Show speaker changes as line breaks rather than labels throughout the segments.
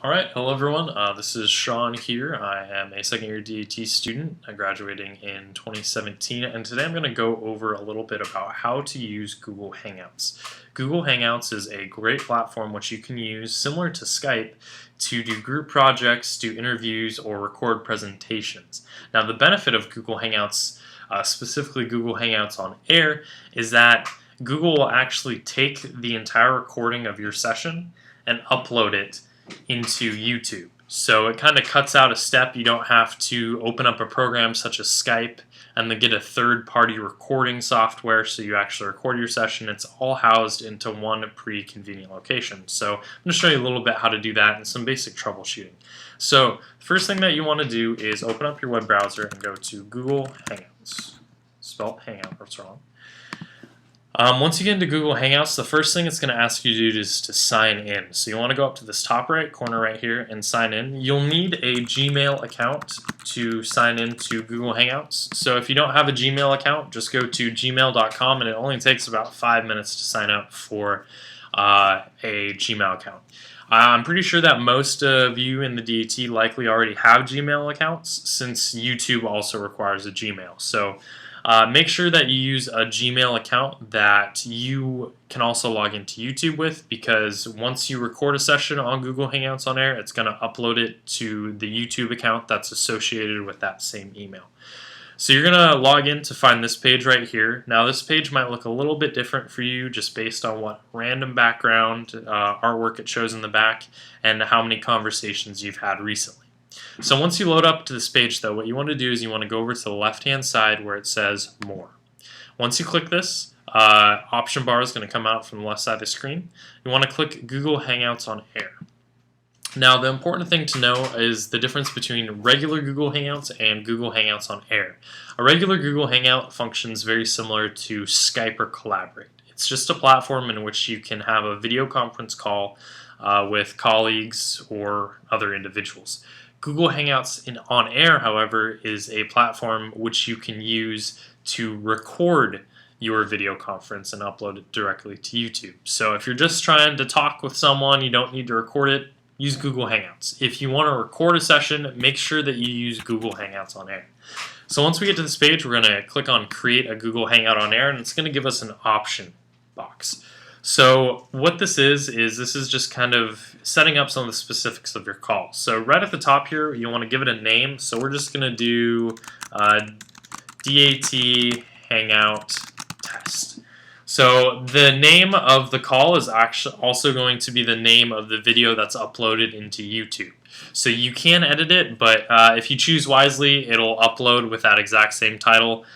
All right, hello everyone. This is Sean here. I am a second year DAT student, graduating in 2017, and today I'm going to go over a little bit about how to use Google Hangouts. Google Hangouts is a great platform which you can use, similar to Skype, to do group projects, do interviews, or record presentations. Now, the benefit of Google Hangouts, specifically Google Hangouts on Air, is that Google will actually take the entire recording of your session and upload it into YouTube. So it kind of cuts out a step. You don't have to open up a program such as Skype and then get a third-party recording software so you actually record your session. It's all housed into one pretty convenient location. So I'm going to show you a little bit how to do that and some basic troubleshooting. So the first thing that you want to do is open up your web browser and go to Google Hangouts. Spelled Hangout, that's wrong. Once you get into Google Hangouts, the first thing it's going to ask you to do is to sign in. So you want to go up to this top right corner right here and sign in. You'll need a Gmail account to sign into Google Hangouts. So if you don't have a Gmail account, just go to gmail.com, and it only takes about 5 minutes to sign up for a Gmail account. I'm pretty sure that most of you in the DAT likely already have Gmail accounts, since YouTube also requires a Gmail. So make sure that you use a Gmail account that you can also log into YouTube with, because once you record a session on Google Hangouts on Air, it's going to upload it to the YouTube account that's associated with that same email. So you're going to log in to find this page right here. Now this page might look a little bit different for you just based on what random background artwork it shows in the back and how many conversations you've had recently. So once you load up to this page, though, what you want to do is you want to go over to the left-hand side where it says More. Once you click this, option bar is going to come out from the left side of the screen. You want to click Google Hangouts on Air. Now, the important thing to know is the difference between regular Google Hangouts and Google Hangouts on Air. A regular Google Hangout functions very similar to Skype or Collaborate. It's just a platform in which you can have a video conference call with colleagues or other individuals. Google Hangouts on Air, however, is a platform which you can use to record your video conference and upload it directly to YouTube. So if you're just trying to talk with someone, you don't need to record it, use Google Hangouts. If you want to record a session, make sure that you use Google Hangouts on Air. So once we get to this page, we're going to click on Create a Google Hangout on Air, and it's going to give us an option box. So what this is just kind of setting up some of the specifics of your call. So right at the top here, you want to give it a name. So we're just going to do DAT Hangout Test. So the name of the call is actually also going to be the name of the video that's uploaded into YouTube. So you can edit it, but if you choose wisely, it'll upload with that exact same title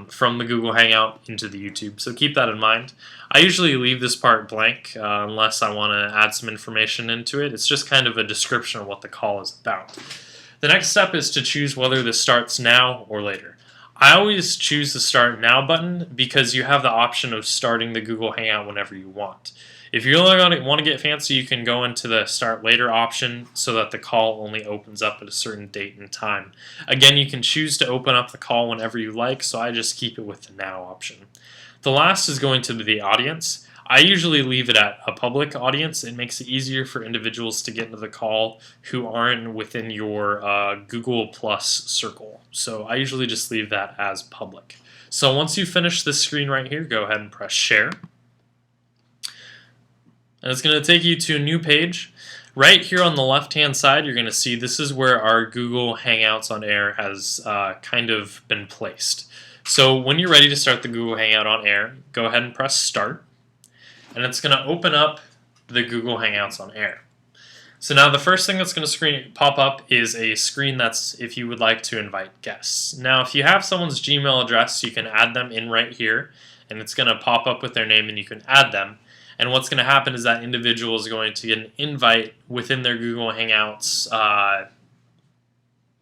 from the Google Hangout into the YouTube. So keep that in mind. I usually leave this part blank unless I want to add some information into it. It's just kind of a description of what the call is about. The next step is to choose whether this starts now or later. I always choose the Start Now button because you have the option of starting the Google Hangout whenever you want. If you really want to get fancy, you can go into the Start Later option so that the call only opens up at a certain date and time. Again, you can choose to open up the call whenever you like, so I just keep it with the Now option. The last is going to be the audience. I usually leave it at a public audience. It makes it easier for individuals to get into the call who aren't within your Google Plus circle. So I usually just leave that as public. So once you finish this screen right here, go ahead and press Share. And it's going to take you to a new page. Right here on the left-hand side, you're going to see this is where our Google Hangouts on Air has kind of been placed. So when you're ready to start the Google Hangout on Air, go ahead and press Start. And it's going to open up the Google Hangouts on Air. So now the first thing that's going to pop up is a screen that's if you would like to invite guests. Now if you have someone's Gmail address, you can add them in right here, and it's going to pop up with their name and you can add them. And what's going to happen is that individual is going to get an invite within their Google Hangouts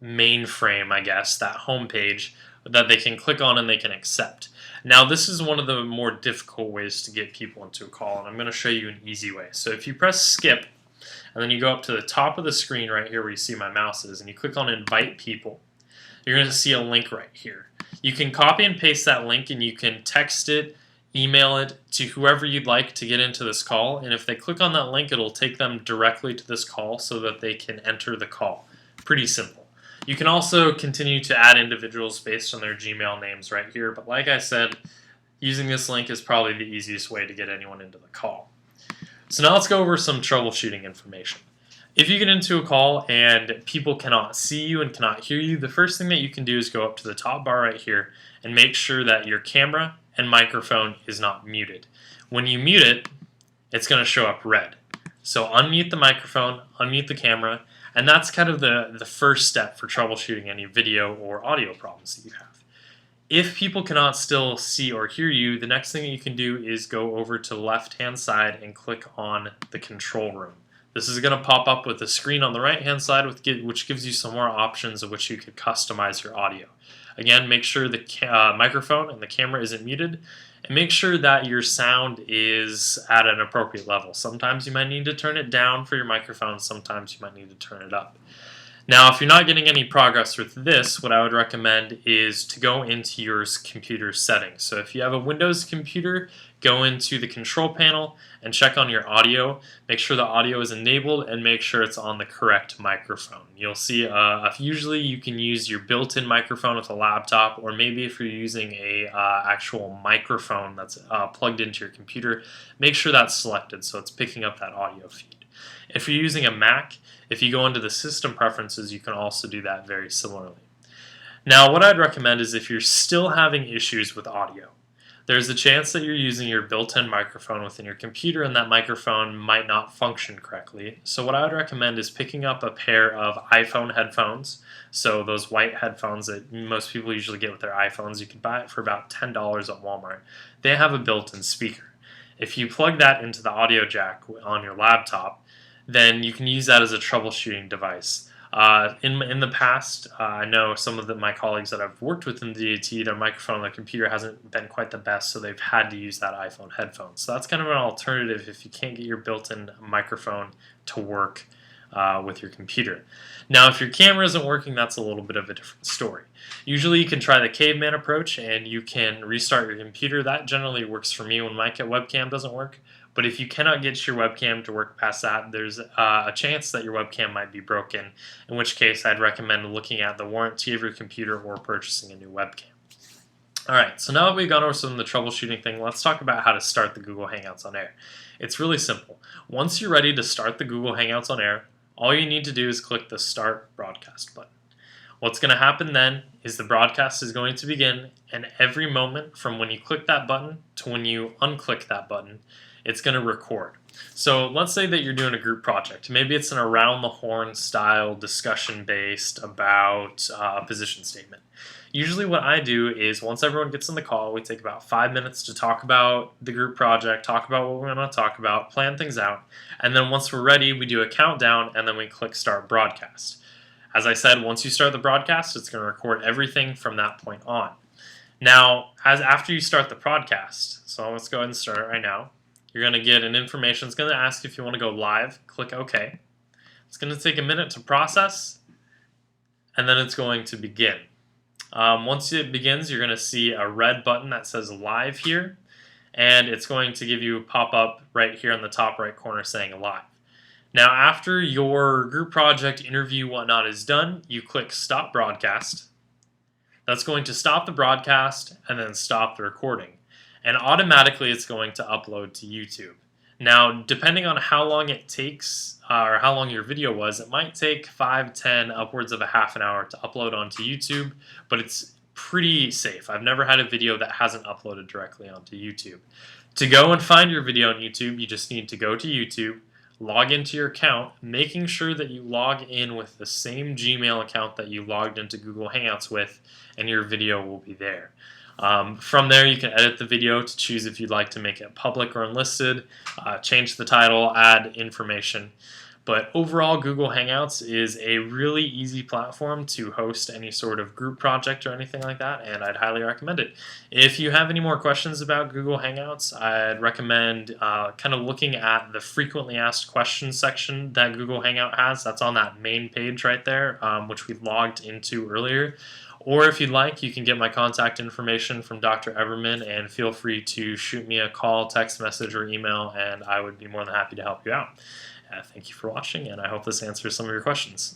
mainframe, I guess, that homepage that they can click on and they can accept. Now this is one of the more difficult ways to get people into a call, and I'm going to show you an easy way. So if you press skip and then you go up to the top of the screen right here where you see my mouse is, and you click on invite people, you're going to see a link right here. You can copy and paste that link and you can text it, email it to whoever you'd like to get into this call, and if they click on that link, it'll take them directly to this call so that they can enter the call. Pretty simple. You can also continue to add individuals based on their Gmail names right here, but like I said, using this link is probably the easiest way to get anyone into the call. So now let's go over some troubleshooting information. If you get into a call and people cannot see you and cannot hear you, the first thing that you can do is go up to the top bar right here and make sure that your camera and microphone is not muted. When you mute it, it's going to show up red. So unmute the microphone, unmute the camera, and that's kind of the first step for troubleshooting any video or audio problems that you have. If people cannot still see or hear you, the next thing that you can do is go over to the left-hand side and click on the control room. This is going to pop up with a screen on the right-hand side, which gives you some more options of which you could customize your audio. Again, make sure the microphone and the camera isn't muted, and make sure that your sound is at an appropriate level. Sometimes you might need to turn it down for your microphone, sometimes you might need to turn it up. Now, if you're not getting any progress with this, what I would recommend is to go into your computer settings. So if you have a Windows computer, go into the control panel and check on your audio. Make sure the audio is enabled and make sure it's on the correct microphone. You'll see usually you can use your built-in microphone with a laptop, or maybe if you're using a actual microphone that's plugged into your computer, make sure that's selected so it's picking up that audio feed. If you're using a Mac, if you go into the system preferences, you can also do that very similarly. Now, what I'd recommend is if you're still having issues with audio, there's a chance that you're using your built-in microphone within your computer and that microphone might not function correctly. So what I would recommend is picking up a pair of iPhone headphones. So those white headphones that most people usually get with their iPhones, you can buy it for about $10 at Walmart. They have a built-in speaker. If you plug that into the audio jack on your laptop, then you can use that as a troubleshooting device. In the past, I know some of my colleagues that I've worked with in the DAT, their microphone on their computer hasn't been quite the best, so they've had to use that iPhone headphone. So that's kind of an alternative if you can't get your built-in microphone to work with your computer. Now, if your camera isn't working, that's a little bit of a different story. Usually you can try the caveman approach and you can restart your computer. That generally works for me when my webcam doesn't work. But if you cannot get your webcam to work past that, there's a chance that your webcam might be broken, in which case I'd recommend looking at the warranty of your computer or purchasing a new webcam. Alright, so now that we've gone over some of the troubleshooting thing, let's talk about how to start the Google Hangouts on air. It's really simple. Once you're ready to start the Google Hangouts on air, all you need to do is click the Start Broadcast button. What's going to happen then is the broadcast is going to begin, and every moment from when you click that button to when you unclick that button, it's going to record. So let's say that you're doing a group project. Maybe it's an around the horn style discussion based about a position statement. Usually what I do is once everyone gets on the call, we take about 5 minutes to talk about the group project, talk about what we're going to talk about, plan things out, and then once we're ready, we do a countdown and then we click Start Broadcast. As I said, once you start the broadcast, it's going to record everything from that point on. Now, after you start the broadcast, so let's go ahead and start it right now. You're going to get an information. It's going to ask if you want to go live. Click OK. It's going to take a minute to process, and then it's going to begin. Once it begins, you're going to see a red button that says live here, and it's going to give you a pop-up right here in the top right corner saying live. Now, after your group project, interview, whatnot is done, you click Stop Broadcast. That's going to stop the broadcast and then stop the recording. And automatically it's going to upload to YouTube. Now, depending on how long it takes or how long your video was, it might take 5, 10, upwards of a half an hour to upload onto YouTube, but it's pretty safe. I've never had a video that hasn't uploaded directly onto YouTube. To go and find your video on YouTube, you just need to go to YouTube, log into your account, making sure that you log in with the same Gmail account that you logged into Google Hangouts with, and your video will be there. From there, you can edit the video to choose if you'd like to make it public or unlisted, change the title, add information. But overall, Google Hangouts is a really easy platform to host any sort of group project or anything like that, and I'd highly recommend it. If you have any more questions about Google Hangouts, I'd recommend kind of looking at the frequently asked questions section that Google Hangout has. That's on that main page right there, which we logged into earlier. Or if you'd like, you can get my contact information from Dr. Everman, and feel free to shoot me a call, text message, or email, and I would be more than happy to help you out. Thank you for watching, and I hope this answers some of your questions.